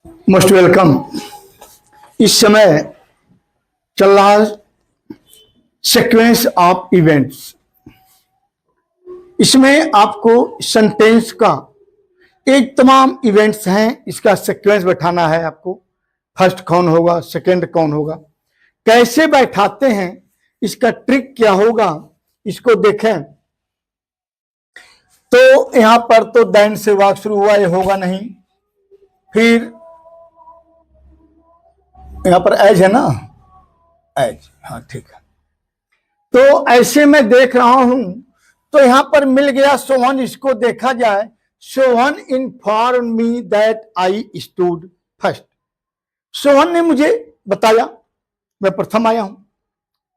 Most welcome. इस समय चल रहा है सीक्वेंस ऑफ इवेंट्स। इसमें आपको सेंटेंस का एक तमाम इवेंट्स हैं, इसका सीक्वेंस बैठाना है आपको। फर्स्ट कौन होगा, सेकंड कौन होगा, कैसे बैठाते हैं, इसका ट्रिक क्या होगा, इसको देखें। तो यहां पर तो दैन से वाक शुरू हुआ, ये होगा नहीं। फिर यहां पर एज है ना, एज, हाँ ठीक है। तो ऐसे मैं देख रहा हूं, तो यहां पर मिल गया सोहन। इसको देखा जाए, Sohan inform me that I stood first. Sohan ने मुझे बताया मैं प्रथम आया हूं,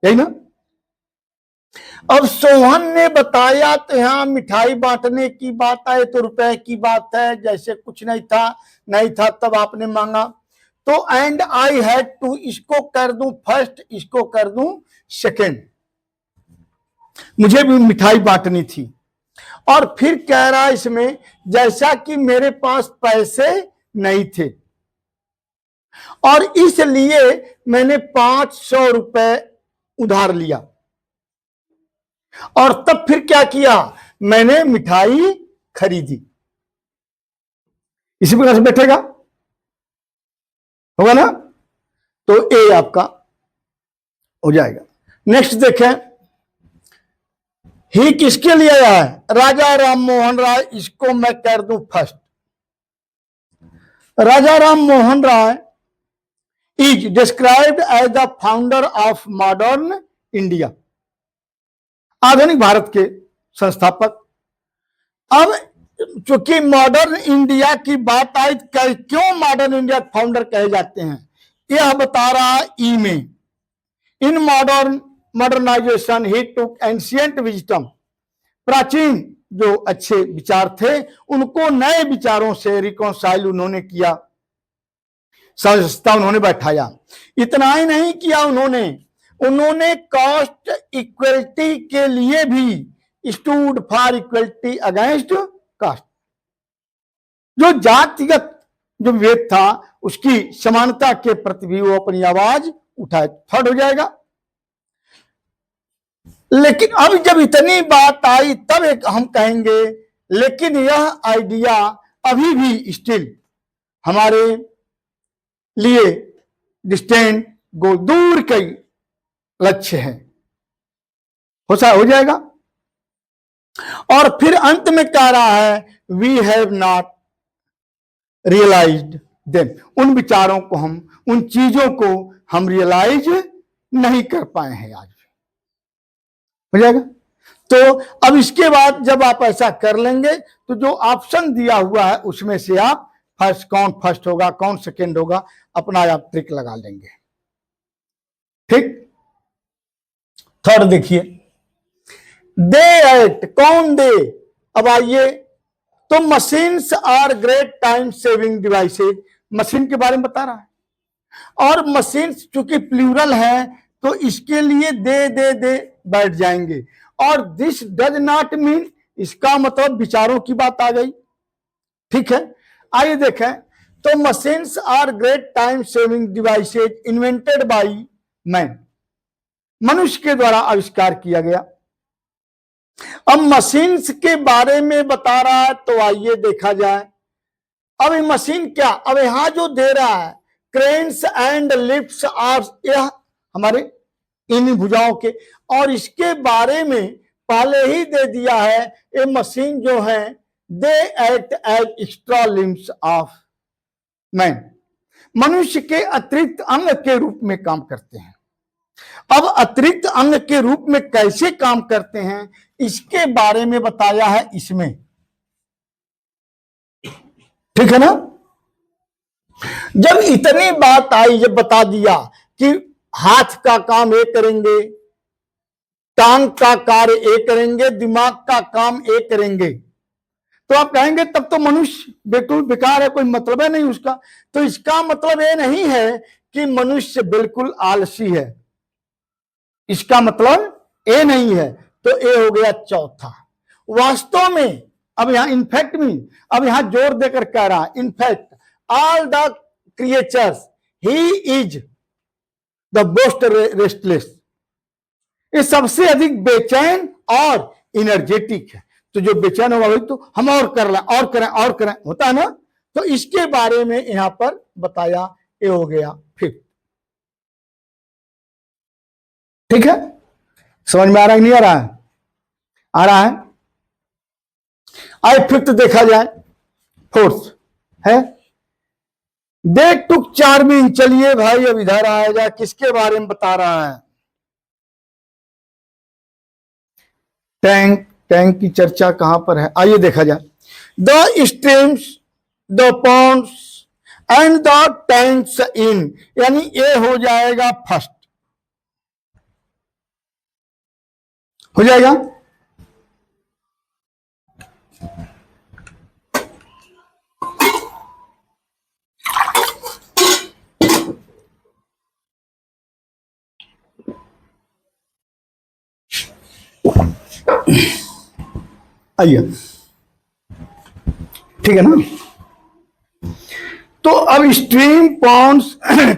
यही ना। अब सोहन ने बताया तो यहां मिठाई बांटने की बात आए तो रुपए की बात है। जैसे कुछ नहीं था तब आपने मांगा, तो एंड आई हैड टू, इसको कर दूं फर्स्ट, इसको कर दूं सेकेंड। मुझे भी मिठाई बांटनी थी। और फिर कह रहा इसमें, जैसा कि मेरे पास पैसे नहीं थे और इसलिए मैंने 500 रुपए उधार लिया, और तब फिर क्या किया, मैंने मिठाई खरीदी। इसी प्रकार से बैठेगा, होगा ना। तो ए आपका हो जाएगा। नेक्स्ट देखें, ही किसके लिए आया है, राजा राम मोहन राय। इसको मैं कर दूं first. Raja Ram Mohan Roy is described as the founder of modern India, आधुनिक भारत के संस्थापक। अब चूंकि मॉडर्न इंडिया की बात आई, क्यों मॉडर्न इंडिया फाउंडर कहे जाते हैं, यह बता रहा ई में। इन मॉडर्नाइजेशन ही टुक एंशिएंट विजडम, प्राचीन जो अच्छे विचार थे उनको नए विचारों से रिकॉन्साइल उन्होंने किया, समझौता उन्होंने बैठाया। इतना ही नहीं किया उन्होंने कास्ट इक्वलिटी के लिए भी stood for equality against caste. जो जातिगत जो विभेद था उसकी समानता के प्रति भी वो अपनी आवाज उठाए, थर्ड हो जाएगा। लेकिन अब जब इतनी बात आई तब एक हम कहेंगे, लेकिन यह आइडिया अभी भी स्टिल हमारे लिए डिस्टेंट गो, दूर कई लक्ष्य है, हो जाएगा। और फिर अंत में कह रहा है, we have not realised them, उन विचारों को हम, उन चीजों को हम रियलाइज नहीं कर पाए हैं आज भी, हो जाएगा। तो अब इसके बाद जब आप ऐसा कर लेंगे तो जो ऑप्शन दिया हुआ है उसमें से आप कौन फर्स्ट होगा, कौन सेकंड होगा, अपना आप ट्रिक लगा लेंगे। ठीक, थर्ड देखिए, दे एट, कौन दे। अब आइए, तो machines are great time saving devices, machine के बारे में बता रहा है। और मशीन्स चूंकि प्लूरल है तो इसके लिए दे बैठ जाएंगे। और दिस डज नॉट मीन, इसका मतलब विचारों की बात आ गई। ठीक है, आइए देखें, तो machines are great time saving devices invented by man, मनुष्य के द्वारा आविष्कार किया गया। अब मशीन्स के बारे में बता रहा है, तो आइए देखा जाए। अब ये मशीन क्या, अब यहां जो दे रहा है, क्रेन्स एंड लिफ्ट्स आर, यह हमारे इन भुजाओं के, और इसके बारे में पहले ही दे दिया है, ये मशीन जो है they act as extra limbs of man, मनुष्य के अतिरिक्त अंग के रूप में काम करते हैं। अब अतिरिक्त अंग के रूप में कैसे काम करते हैं इसके बारे में बताया है इसमें, ठीक है ना। जब इतनी बात आई, जब बता दिया कि हाथ का काम ये करेंगे, टांग का कार्य ये करेंगे, दिमाग का काम ये करेंगे, तो आप कहेंगे तब तो मनुष्य बिल्कुल बेकार है, कोई मतलब है नहीं उसका। तो इसका मतलब ये नहीं है कि मनुष्य बिल्कुल आलसी है, इसका मतलब ये नहीं है। तो ये हो गया चौथा। वास्तव में अब यहां इनफैक्ट में, अब यहां जोर देकर कह रहा है, in fact all the creatures he is the most restless. ये सबसे अधिक बेचैन और इनर्जेटिक है। तो जो बेचैन होगा वही तो हम और कर लें और करें और करें होता है ना। तो इसके बारे में यहां पर बताया। ये हो गया फिफ्थ। ठीक है, समझ में आ रहा है नहीं आ रहा है? आ रहा है। आइए फिफ्थ देखा जाए। फोर्थ है दे टुक चार्मिंग। चलिए भाई अब इधर आएगा, किसके बारे में बता रहा है? टैंक। टैंक की चर्चा कहां पर है, आइए देखा जाए। The streams, the Pond's and the tanks इन, यानी ये हो जाएगा फर्स्ट, हो जाएगा। आइए, ठीक है ना। तो अब स्ट्रीम, पॉन्ड्स,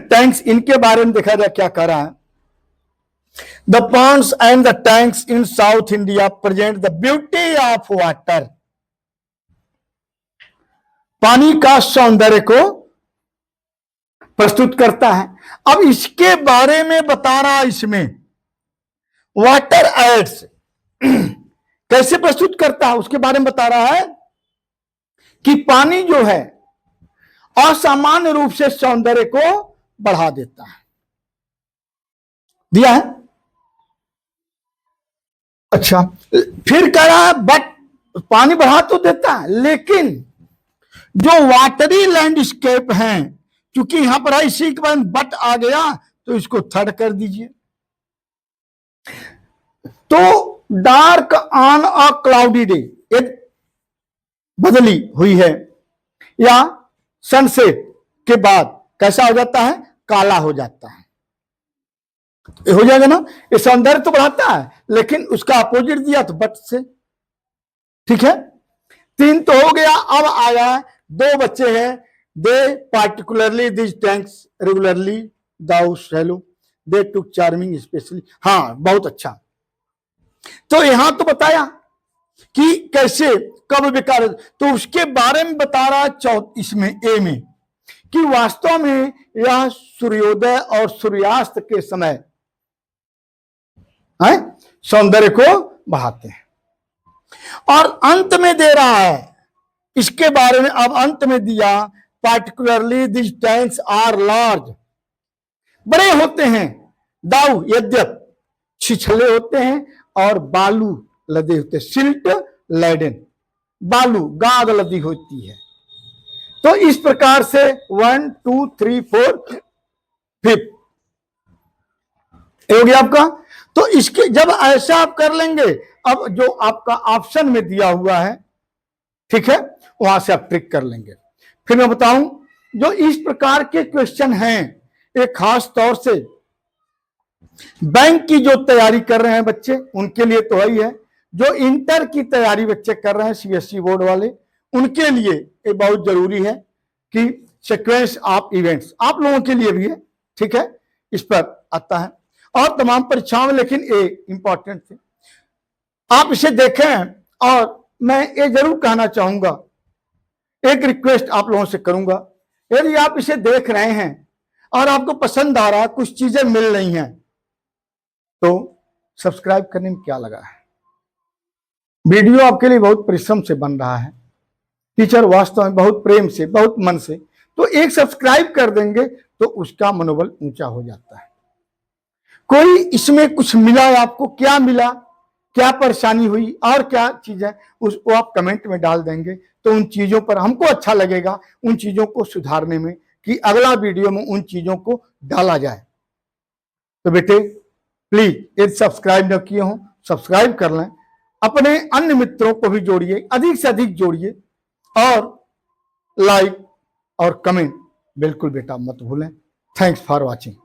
टैंक्स, इनके बारे में देखा जाए क्या कर रहा है। The Pond's and the tanks in south India present the beauty of water. पानी का सौंदर्य को प्रस्तुत करता है। अब इसके बारे में बता रहा है इसमें वाटर एड्स कैसे प्रस्तुत करता है उसके बारे में बता रहा है कि पानी जो है असामान्य रूप से सौंदर्य को बढ़ा देता है। दिया है। अच्छा, फिर कह रहा है बट पानी बढ़ा तो देता है, लेकिन जो वाटरी लैंडस्केप हैं, क्योंकि यहां पर इसी के बाद बट आ गया तो इसको थर्ड कर दीजिए। तो dark on a cloudy day, बदली हुई है, या सनसेट के बाद कैसा हो जाता है? काला हो जाता है। हो जाएगा ना। ये सौंदर्य तो बढ़ाता है, लेकिन उसका अपोजिट दिया तो बट से। ठीक है, तीन तो हो गया। अब आया दो बच्चे हैं। They particularly this tanks regularly though shallow, they took charming specially. हाँ, बहुत अच्छा। तो यहां तो बताया कि कैसे कब बेकार, तो उसके बारे में बता रहा इसमें ए में कि वास्तव में यह सूर्योदय और सूर्यास्त के समय सौंदर्य को बढ़ाते हैं। और अंत में दे रहा है इसके बारे में। अब अंत में दिया particularly this tanks are large, बड़े होते हैं। दाऊ यद्यप छिछले होते हैं और बालू लदे होते हैं, सिल्ट लेडन, बालू गाद लदी होती है। तो इस प्रकार से 1 2 3 4 5 हो गया आपका। तो इसके जब ऐसा आप कर लेंगे, अब जो आपका ऑप्शन में दिया हुआ है, ठीक है, वहां से आप ट्रिक कर लेंगे। फिर मैं बताऊं, जो इस प्रकार के क्वेश्चन हैं, एक खास तौर से बैंक की जो तैयारी कर रहे हैं बच्चे उनके लिए तो है ही है। जो इंटर की तैयारी बच्चे कर रहे हैं सीबीएसई बोर्ड वाले, उनके लिए ये बहुत जरूरी है कि सीक्वेंस ऑफ इवेंट्स आप लोगों के लिए भी है। ठीक है, इस पर आता है और तमाम परीक्षाओं में, लेकिन ये इंपॉर्टेंट थे, आप इसे देखें। और मैं ये जरूर कहना चाहूंगा, एक रिक्वेस्ट आप लोगों से करूंगा, यदि आप इसे देख रहे हैं और आपको पसंद आ रहा है, कुछ चीजें मिल रही हैं, तो सब्सक्राइब करने में क्या लगा है। वीडियो आपके लिए बहुत परिश्रम से बन रहा है, टीचर वास्तव में बहुत प्रेम से, बहुत मन से, तो एक सब्सक्राइब कर देंगे तो उसका मनोबल ऊंचा हो जाता है। कोई इसमें कुछ मिला आपको, क्या मिला, क्या परेशानी हुई और क्या चीज है, उसको आप कमेंट में डाल देंगे तो उन चीजों पर हमको अच्छा लगेगा, उन चीजों को सुधारने में, कि अगला वीडियो में उन चीजों को डाला जाए। तो बेटे प्लीज यदि सब्सक्राइब न किए हो सब्सक्राइब कर लें, अपने अन्य मित्रों को भी जोड़िए, अधिक से अधिक जोड़िए, और लाइक और कमेंट बिल्कुल बेटा मत भूलें। Thanks for watching.